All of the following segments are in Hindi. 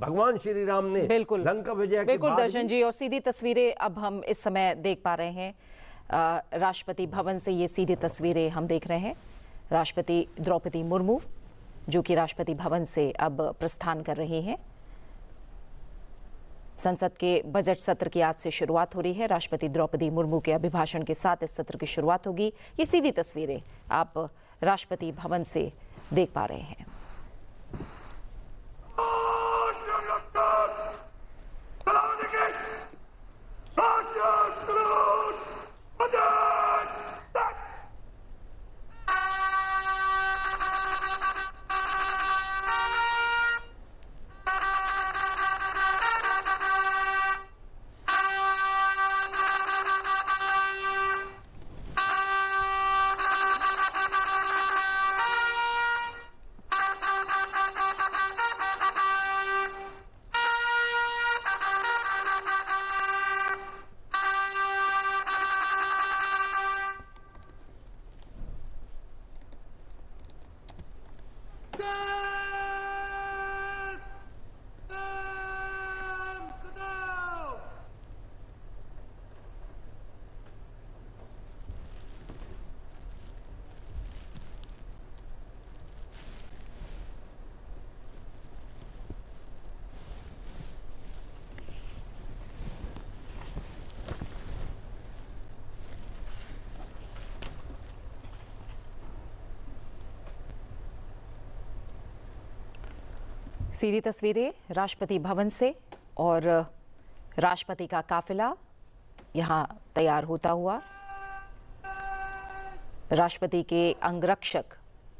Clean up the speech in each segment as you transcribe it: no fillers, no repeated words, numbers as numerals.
भगवान श्री राम ने बिल्कुल लंका विजय के बिल्कुल बाद दर्शन जी, और सीधी तस्वीरें अब हम इस समय देख पा रहे हैं राष्ट्रपति भवन से। ये सीधी तस्वीरें हम देख रहे हैं राष्ट्रपति द्रौपदी मुर्मू जो कि राष्ट्रपति भवन से अब प्रस्थान कर रही हैं। संसद के बजट सत्र की आज से शुरुआत हो रही है। राष्ट्रपति द्रौपदी मुर्मू के अभिभाषण के साथ इस सत्र की शुरुआत होगी। ये सीधी तस्वीरें आप राष्ट्रपति भवन से देख पा रहे हैं। सीधी तस्वीरें राष्ट्रपति भवन से और राष्ट्रपति का काफिला यहां तैयार होता हुआ। राष्ट्रपति के अंगरक्षक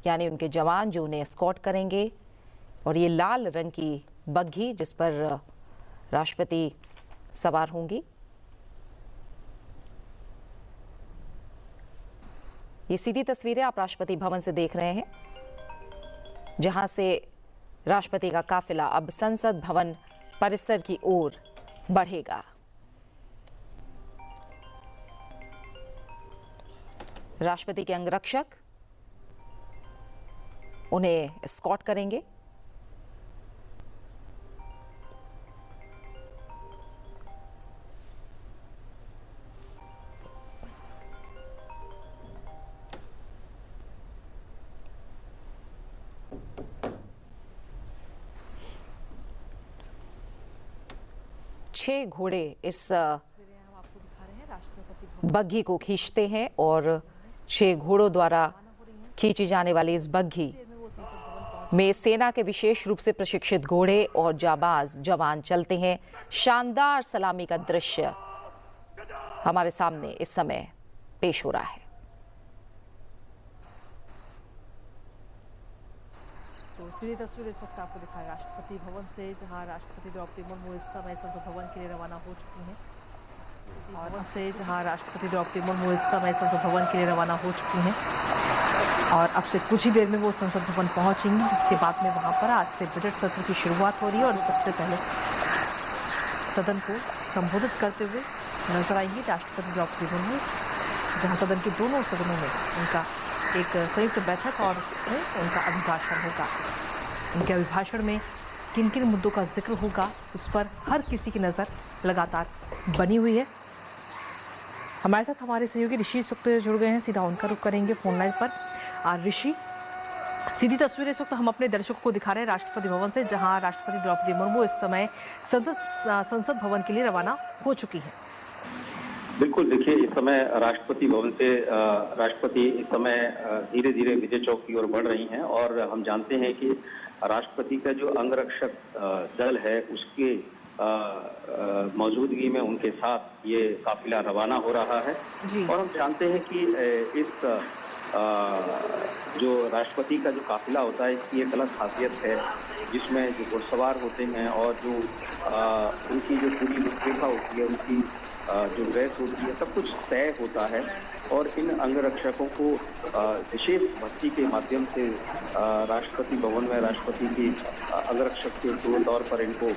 यानी उनके जवान जो उन्हें एस्कॉर्ट करेंगे, और ये लाल रंग की बग्घी जिस पर राष्ट्रपति सवार होंगी। ये सीधी तस्वीरें आप राष्ट्रपति भवन से देख रहे हैं जहां से राष्ट्रपति का काफिला अब संसद भवन परिसर की ओर बढ़ेगा। राष्ट्रपति के अंगरक्षक उन्हें एस्कॉर्ट करेंगे। छह घोड़े इस बग्घी को खींचते हैं और 6 घोड़ों द्वारा खींची जाने वाली इस बग्घी में सेना के विशेष रूप से प्रशिक्षित घोड़े और जाबाज जवान चलते हैं। शानदार सलामी का दृश्य हमारे सामने इस समय पेश हो रहा है। तो सीधी तस्वीर इस वक्त आपको दिखाया राष्ट्रपति भवन से, जहां राष्ट्रपति द्रौपदी मुर्मू इस समय संसद भवन के लिए रवाना हो चुकी हैं। और अब से कुछ ही देर में वो संसद भवन पहुंचेंगी, जिसके बाद में वहां पर आज से बजट सत्र की शुरुआत हो रही है। और सबसे पहले सदन को संबोधित करते हुए नजर आएंगी राष्ट्रपति द्रौपदी मुर्मू, जहां सदन के दोनों सदनों में उनका एक संयुक्त बैठक और उसमें उनका अभिभाषण होगा। उनके अभिभाषण में किन किन मुद्दों का जिक्र होगा उस पर हर किसी की नज़र लगातार बनी हुई है। हमारे साथ हमारे सहयोगी ऋषि इस वक्त जुड़ गए हैं, सीधा उनका रुख करेंगे फोन लाइन पर। ऋषि, सीधी तस्वीर इस वक्त हम अपने दर्शकों को दिखा रहे हैं राष्ट्रपति भवन से, जहां राष्ट्रपति द्रौपदी मुर्मू इस समय संसद भवन के लिए रवाना हो चुकी हैं। बिल्कुल, देखिए इस समय राष्ट्रपति भवन से राष्ट्रपति इस समय धीरे धीरे विजय चौक की ओर बढ़ रही हैं। और हम जानते हैं कि राष्ट्रपति का जो अंगरक्षक दल है उसके मौजूदगी में उनके साथ ये काफिला रवाना हो रहा है। और हम जानते हैं कि इस जो राष्ट्रपति का जो काफिला होता है इसकी एक अलग खासियत है, जिसमें जो घुड़सवार होते हैं और जो उनकी जो पूरी रूपरेखा होती है, उनकी जो ड्रेस होती है, सब कुछ तय होता है। और इन अंगरक्षकों को विशेष भर्ती के माध्यम से राष्ट्रपति भवन में राष्ट्रपति की अंगरक्षक के तौर पर इनको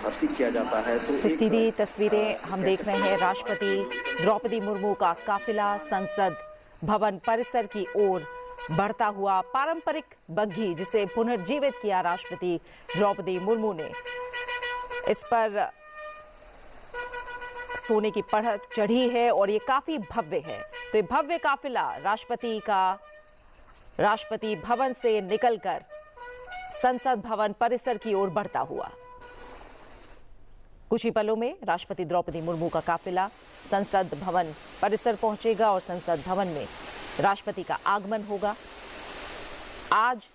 भर्ती किया जाता है। तो सीधी तस्वीरें हम देख रहे हैं राष्ट्रपति द्रौपदी मुर्मू का काफिला संसद भवन परिसर की ओर बढ़ता हुआ पारंपरिक बग्घी जिसे पुनर्जीवित किया राष्ट्रपति द्रौपदी मुर्मू ने, इस पर सोने की परत चढ़ी है और ये काफी भव्य है। तो ये भव्य काफिला राष्ट्रपति भवन से निकलकर संसद भवन परिसर की ओर बढ़ता हुआ। कुछ ही पलों में राष्ट्रपति द्रौपदी मुर्मू का काफिला संसद भवन परिसर पहुंचेगा और संसद भवन में राष्ट्रपति का आगमन होगा। आज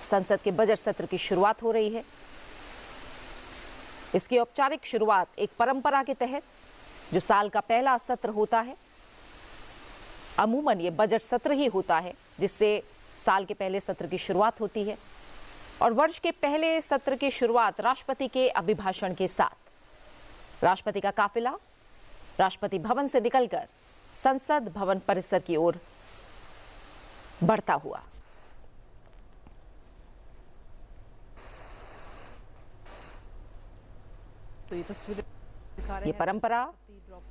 संसद के बजट सत्र की शुरुआत हो रही है। इसकी औपचारिक शुरुआत एक परंपरा के तहत, जो साल का पहला सत्र होता है, अमूमन ये बजट सत्र ही होता है जिससे साल के पहले सत्र की शुरुआत होती है, और वर्ष के पहले सत्र की शुरुआत राष्ट्रपति के अभिभाषण के साथ राष्ट्रपति का काफिला राष्ट्रपति भवन से निकलकर संसद भवन परिसर की ओर बढ़ता हुआ। तो ये तस्वीरें दिखा रहे ये हैं परंपरा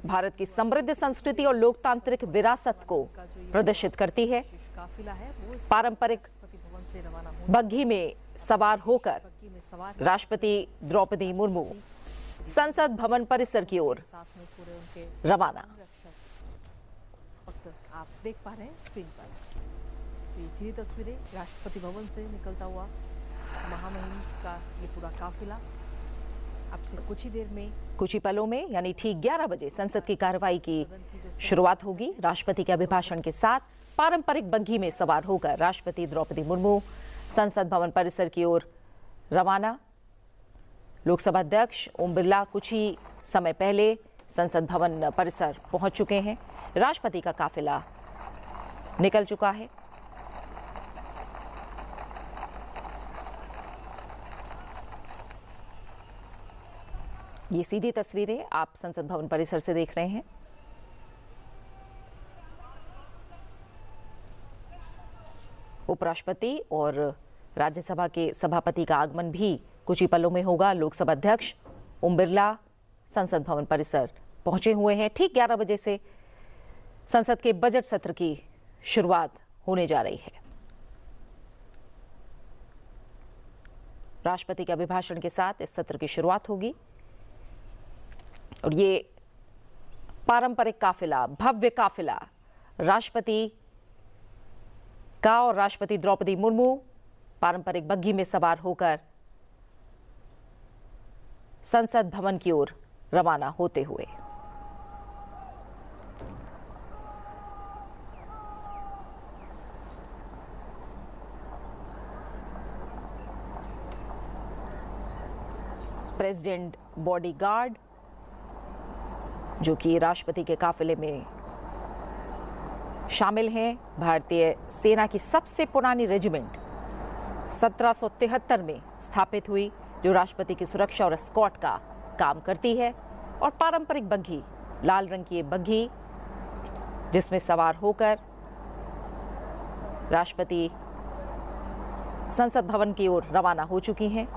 भारत की समृद्ध संस्कृति और लोकतांत्रिक विरासत को प्रदर्शित करती है। काफिला है वो इस पारंपरिक राष्ट्रपति भवन से रवाना हो बग्घी में सवार होकर बग्घी में सवार राष्ट्रपति द्रौपदी मुर्मू संसद भवन परिसर की ओर साथ में पूरे उनके रवाना। वक्त आप देख पा रहे हैं स्क्रीन पर। तो ये सीधी तस्वीरें राष्ट्रपति भवन से निकलता हुआ महामहिम का ये पूरा काफिला अब से कुछ ही देर में, कुछ ही पलों में यानी ठीक 11 बजे संसद की कार्रवाई की शुरुआत होगी। राष्ट्रपति के अभिभाषण के साथ पारंपरिक बग्घी में सवार होकर राष्ट्रपति द्रौपदी मुर्मू संसद भवन परिसर की ओर रवाना। लोकसभा अध्यक्ष ओम बिरला कुछ ही समय पहले संसद भवन परिसर पहुंच चुके हैं। राष्ट्रपति का काफिला निकल चुका है। ये सीधी तस्वीरें आप संसद भवन परिसर से देख रहे हैं। उपराष्ट्रपति और राज्यसभा के सभापति का आगमन भी कुछ ही पलों में होगा। लोकसभा अध्यक्ष ओम बिरला संसद भवन परिसर पहुंचे हुए हैं। ठीक 11 बजे से संसद के बजट सत्र की शुरुआत होने जा रही है। राष्ट्रपति के अभिभाषण के साथ इस सत्र की शुरुआत होगी और ये पारंपरिक काफिला, भव्य काफिला राष्ट्रपति का और राष्ट्रपति द्रौपदी मुर्मू पारंपरिक बग्घी में सवार होकर संसद भवन की ओर रवाना होते हुए। प्रेसिडेंट बॉडीगार्ड जो कि राष्ट्रपति के काफिले में शामिल हैं, भारतीय सेना की सबसे पुरानी रेजिमेंट 1773 में स्थापित हुई, जो राष्ट्रपति की सुरक्षा और एस्कॉर्ट का काम करती है। और पारंपरिक बग्घी, लाल रंग की ये बग्घी जिसमें सवार होकर राष्ट्रपति संसद भवन की ओर रवाना हो चुकी हैं।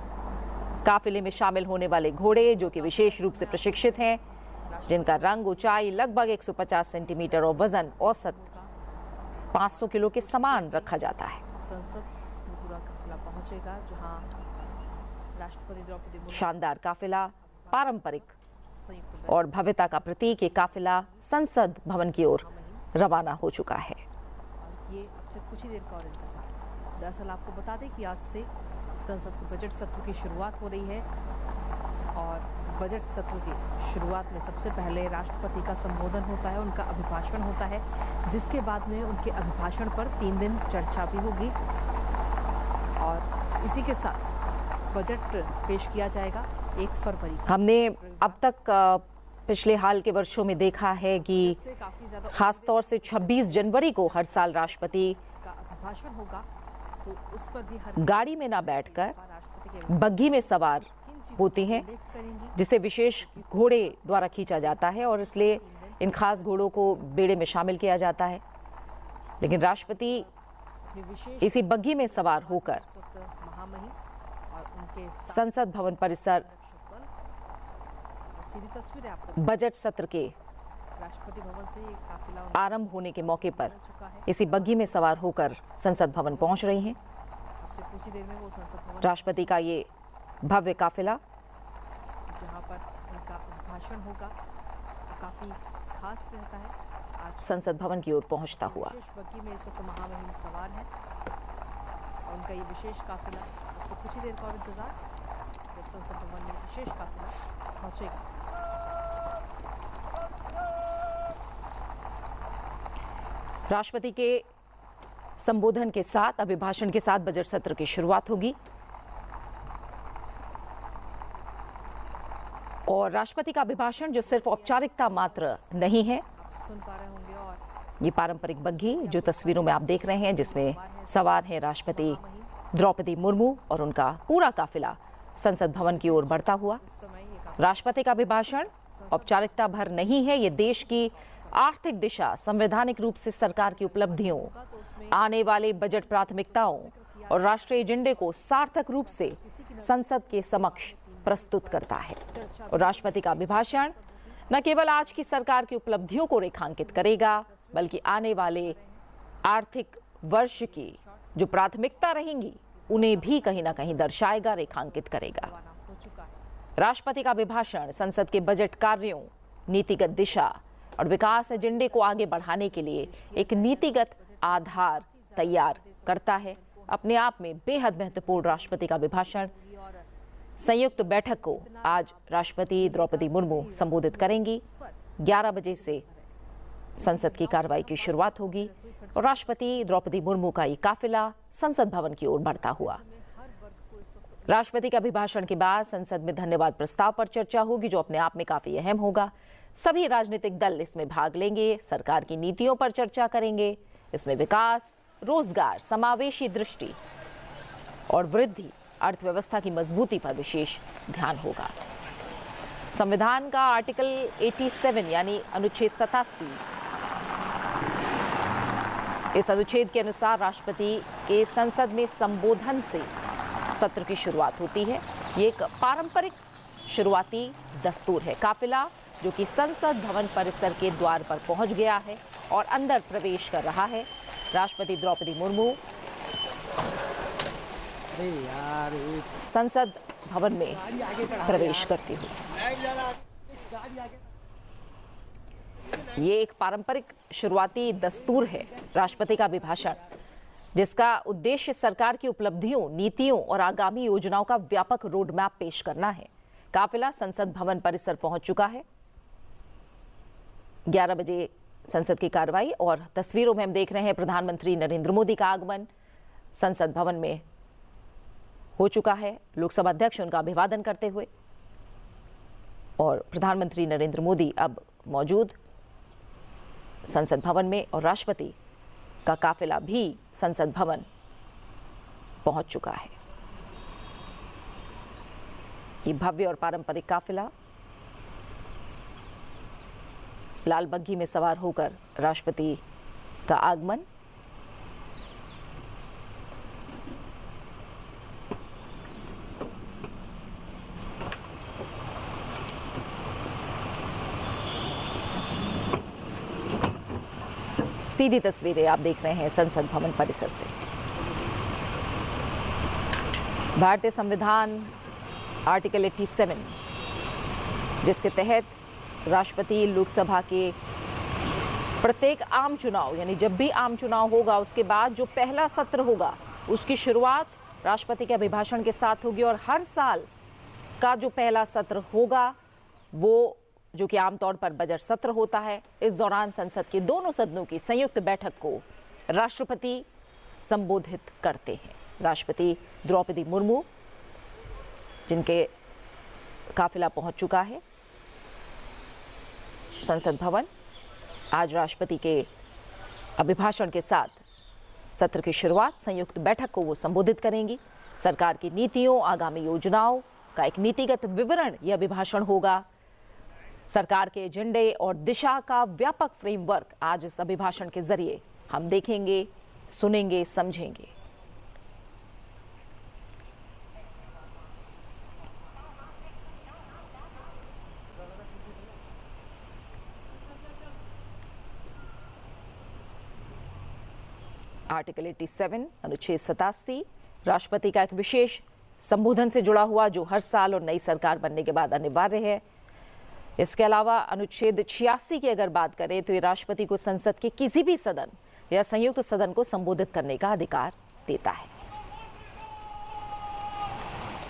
काफिले में शामिल होने वाले घोड़े जो कि विशेष रूप से प्रशिक्षित हैं, जिनका रंग, ऊंचाई लगभग 150 सेंटीमीटर और वजन औसत 500 किलो के समान रखा जाता है। संसद में पूरा काफिला पहुंचेगा जहां राष्ट्रपति द्रौपदी मुर्मू शानदार काफिला, पारंपरिक संयुक्त और भव्यता का प्रतीक ये काफिला संसद भवन की ओर रवाना हो चुका है। और ये अब से कुछ ही देर का और इंतजार। दरअसल आपको बता दें कि आज से संसद के बजट सत्र की शुरुआत हो रही है और बजट सत्र की शुरुआत में सबसे पहले राष्ट्रपति का संबोधन होता है, उनका अभिभाषण होता है, जिसके बाद में उनके अभिभाषण पर 3 दिन चर्चा भी होगी और इसी के साथ बजट पेश किया जाएगा 1 फरवरी को। हमने अब तक पिछले हाल के वर्षों में देखा है कि इससे काफी ज्यादा खास तौर से 26 जनवरी को हर साल राष्ट्रपति का अभिभाषण होगा, तो उस पर भी हर गाड़ी में ना बैठकर राष्ट्रपति के बग्घी में सवार होती हैं, उल्लेख करेंगी। जिसे विशेष घोड़े द्वारा खींचा जाता है और इसलिए इन खास घोड़ों को बेड़े में शामिल किया जाता है। लेकिन राष्ट्रपति अपनी विशेष इसी बग्घी में सवार होकर महामहिम और उनके साथ संसद भवन परिसर रक्षक बल। सीधी तस्वीरें आपको बजट सत्र के राष्ट्रपति भवन से ये काफिला आरंभ होने के मौके पर चुका है। इसी बग्घी में सवार होकर संसद भवन पहुंच रही हैं। अब से कुछ ही देर में वो संसद भवन राष्ट्रपति का ये भव्य काफिला जहां पर उनका भाषण होगा काफी खास रहता है। आज संसद भवन की ओर पहुंचता हुआ विशेष बग्घी में इस वक्त महामहिम सवार है और उनका ये विशेष काफिला अब से कुछ ही देर का और इंतजार जब संसद भवन में विशेष काफिला पहुंचेगा। राष्ट्रपति के संबोधन के साथ, अभिभाषण के साथ बजट सत्र की शुरुआत होगी और राष्ट्रपति का अभिभाषण जो सिर्फ औपचारिकता मात्र नहीं है, आप सुन पा रहे होंगे और ये पारंपरिक बग्घी जो तस्वीरों में आप देख रहे हैं जिसमें सवार हैं राष्ट्रपति द्रौपदी मुर्मू और उनका पूरा काफिला संसद भवन की ओर बढ़ता हुआ। उस समय ये राष्ट्रपति का अभिभाषण औपचारिकता भर नहीं है, ये देश की आर्थिक दिशा, संवैधानिक रूप से सरकार की उपलब्धियों, आने वाले बजट प्राथमिकताओं और राष्ट्रीय एजेंडे को सार्थक रूप से संसद के समक्ष प्रस्तुत करता है। और राष्ट्रपति का अभिभाषण न केवल आज की सरकार की उपलब्धियों को रेखांकित करेगा, बल्कि आने वाले आर्थिक वर्ष की जो प्राथमिकता रहेंगी उन्हें भी कहीं ना कहीं दर्शाएगा, रेखांकित करेगा। रवाना हो चुका है। राष्ट्रपति का अभिभाषण संसद के बजट कार्यों, नीतिगत दिशा और विकास एजेंडे को आगे बढ़ाने के लिए एक नीतिगत आधार तैयार करता है। अपने आप में बेहद महत्वपूर्ण राष्ट्रपति का अभिभाषण। संयुक्त बैठक को आज राष्ट्रपति द्रौपदी मुर्मू संबोधित करेंगी। 11 बजे से संसद की कार्रवाई की शुरुआत होगी और राष्ट्रपति द्रौपदी मुर्मू का ये काफिला संसद भवन की ओर बढ़ता हुआ। राष्ट्रपति के अभिभाषण के बाद संसद में धन्यवाद प्रस्ताव पर चर्चा होगी, जो अपने आप में काफी अहम होगा। सभी राजनीतिक दल इसमें भाग लेंगे, सरकार की नीतियों पर चर्चा करेंगे। इसमें विकास, रोजगार, समावेशी दृष्टि और वृद्धि, अर्थव्यवस्था की मजबूती पर विशेष ध्यान होगा। संविधान का आर्टिकल 87 यानी अनुच्छेद 87, इस अनुच्छेद के अनुसार राष्ट्रपति के संसद में संबोधन से सत्र की शुरुआत होती है। ये एक पारंपरिक शुरुआती दस्तूर है। काफिला जो कि संसद भवन परिसर के द्वार पर पहुंच गया है और अंदर प्रवेश कर रहा है। राष्ट्रपति द्रौपदी मुर्मू संसद भवन में प्रवेश करती हुई। ये एक पारंपरिक शुरुआती दस्तूर है राष्ट्रपति का अभिभाषण, जिसका उद्देश्य सरकार की उपलब्धियों, नीतियों और आगामी योजनाओं का व्यापक रोड मैप पेश करना है। काफिला संसद भवन परिसर पहुंच चुका है। 11 बजे संसद की कार्रवाई और तस्वीरों में हम देख रहे हैं प्रधानमंत्री नरेंद्र मोदी का आगमन संसद भवन में हो चुका है। लोकसभा अध्यक्ष उनका अभिवादन करते हुए और प्रधानमंत्री नरेंद्र मोदी अब मौजूद संसद भवन में और राष्ट्रपति का काफिला भी संसद भवन पहुंच चुका है। ये भव्य और पारंपरिक काफिला लाल बग्घी में सवार होकर राष्ट्रपति का आगमन, सीधी तस्वीरें आप देख रहे हैं संसद भवन परिसर से। भारतीय संविधान आर्टिकल 87, जिसके तहत राष्ट्रपति लोकसभा के प्रत्येक आम चुनाव, यानी जब भी आम चुनाव होगा उसके बाद जो पहला सत्र होगा उसकी शुरुआत राष्ट्रपति के अभिभाषण के साथ होगी और हर साल का जो पहला सत्र होगा वो, जो कि आमतौर पर बजट सत्र होता है, इस दौरान संसद के दोनों सदनों की संयुक्त बैठक को राष्ट्रपति संबोधित करते हैं। राष्ट्रपति द्रौपदी मुर्मू, जिनके काफिला पहुंच चुका है संसद भवन, आज राष्ट्रपति के अभिभाषण के साथ सत्र की शुरुआत, संयुक्त बैठक को वो संबोधित करेंगी। सरकार की नीतियों, आगामी योजनाओं का एक नीतिगत विवरण यह अभिभाषण होगा। सरकार के एजेंडे और दिशा का व्यापक फ्रेमवर्क आज इस अभिभाषण के जरिए हम देखेंगे, सुनेंगे, समझेंगे। आर्टिकल 87 अनुच्छेद 87 राष्ट्रपति का एक विशेष संबोधन से जुड़ा हुआ, जो हर साल और नई सरकार बनने के बाद अनिवार्य है। इसके अलावा अनुच्छेद 86 की अगर बात करें तो ये राष्ट्रपति को संसद के किसी भी सदन या संयुक्त सदन को संबोधित करने का अधिकार देता है।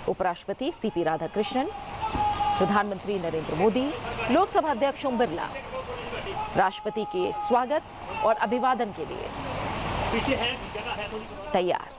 उपराष्ट्रपति सीपी राधाकृष्णन, प्रधानमंत्री नरेंद्र मोदी, लोकसभा अध्यक्ष ओम बिरला राष्ट्रपति के स्वागत और अभिवादन के लिए तैयार।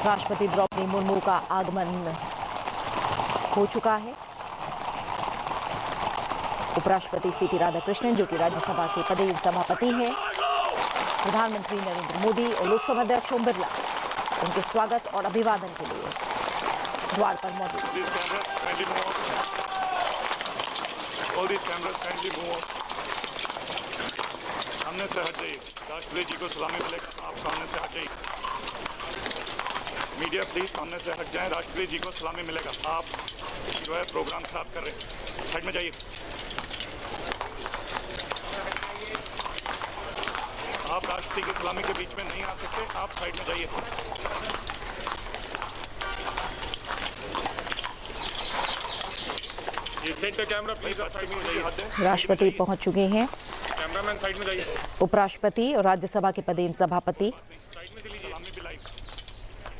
राष्ट्रपति द्रौपदी मुर्मू का आगमन हो चुका है। उपराष्ट्रपति सीपी राधाकृष्णन, जो कि राज्यसभा के पदेन सभापति हैं, प्रधानमंत्री नरेंद्र मोदी और लोकसभा अध्यक्ष ओम बिरला उनके स्वागत और अभिवादन के लिए द्वार पर मौजूद हैं। सामने से हट जाइए, राष्ट्रपति जी को सलामी मिलेगा। आप सामने से हट जाइए। मीडिया प्लीज सामने से हट जाएं, राष्ट्रपति जी को सलामी मिलेगा। आप जो है प्रोग्राम खराब कर रहे हैं, साइड में जाइए। आप राष्ट्रपति की सलामी के बीच में नहीं आ सकते, आप साइड में जाइए। ये सेंटर कैमरा प्लीज साइड में जाइए। राष्ट्रपति पहुंच चुके हैं। कैमरामैन साइड में जाइए। उपराष्ट्रपति और राज्यसभा के पदेन सभापति साइड में चलिए। सलामी भी लाइव।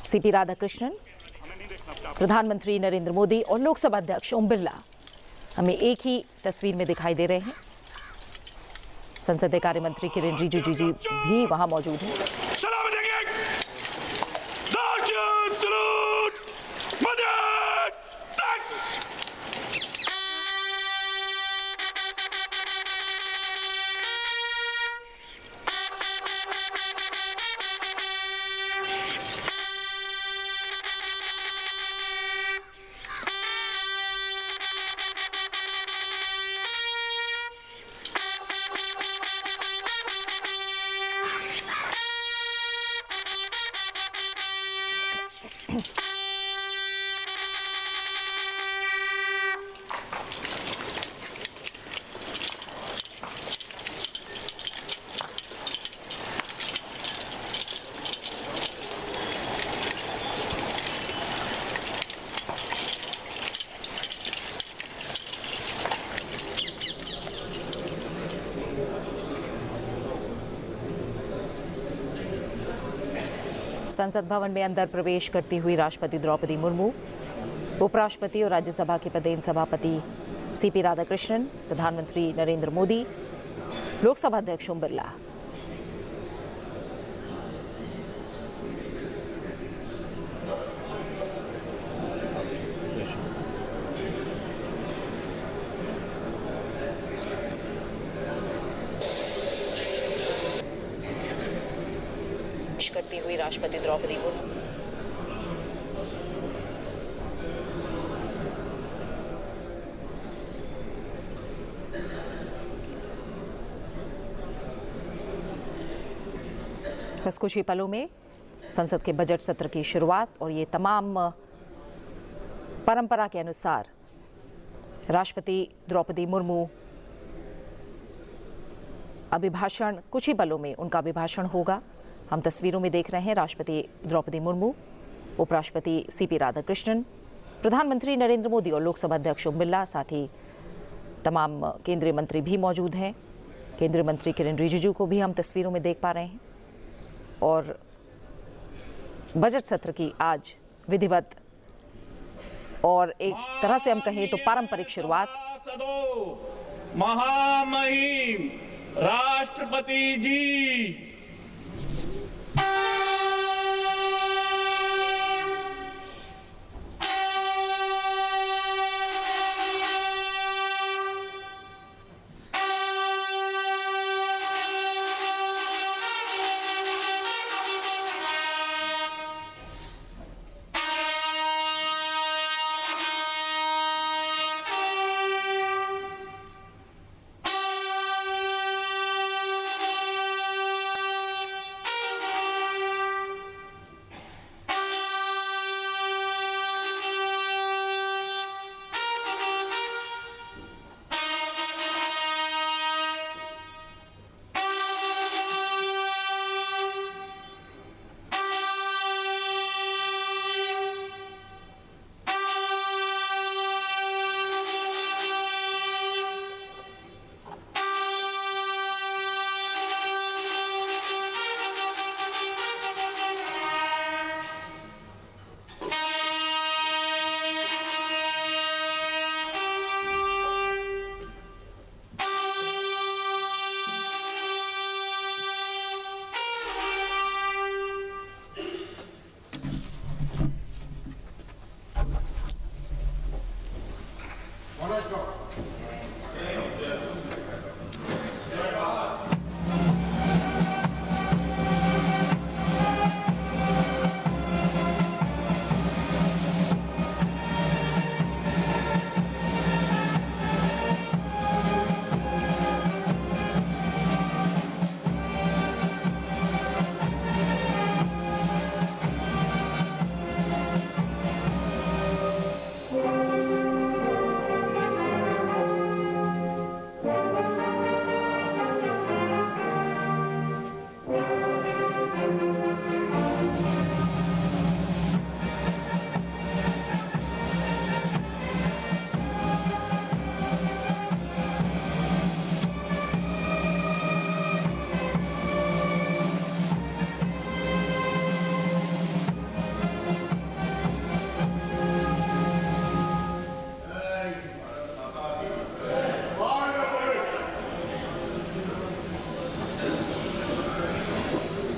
सीपी राधाकृष्णन, प्रधानमंत्री नरेंद्र मोदी और लोकसभा अध्यक्ष ओम बिरला हमें एक ही तस्वीर में दिखाई दे रहे हैं। संसदीय कार्य मंत्री किरेन रिजिजू जी भी वहां मौजूद हैं। संसद भवन में अंदर प्रवेश करती हुई राष्ट्रपति द्रौपदी मुर्मू, उपराष्ट्रपति और राज्यसभा के पदेन सभापति सीपी राधाकृष्णन, प्रधानमंत्री नरेंद्र मोदी, लोकसभा अध्यक्ष ओम बिरला। करती हुई राष्ट्रपति द्रौपदी मुर्मू, बस कुछ ही पलों में संसद के बजट सत्र की शुरुआत, और ये तमाम परंपरा के अनुसार राष्ट्रपति द्रौपदी मुर्मू अभिभाषण, कुछ ही पलों में उनका अभिभाषण होगा। हम तस्वीरों में देख रहे हैं राष्ट्रपति द्रौपदी मुर्मू, उपराष्ट्रपति सीपी राधाकृष्णन, प्रधानमंत्री नरेंद्र मोदी और लोकसभा अध्यक्ष ओम बिरला, साथ ही तमाम केंद्रीय मंत्री भी मौजूद हैं। केंद्रीय मंत्री किरेन रिजिजू को भी हम तस्वीरों में देख पा रहे हैं। और बजट सत्र की आज विधिवत और एक तरह से हम कहें तो पारंपरिक शुरुआत। महामहिम राष्ट्रपति जी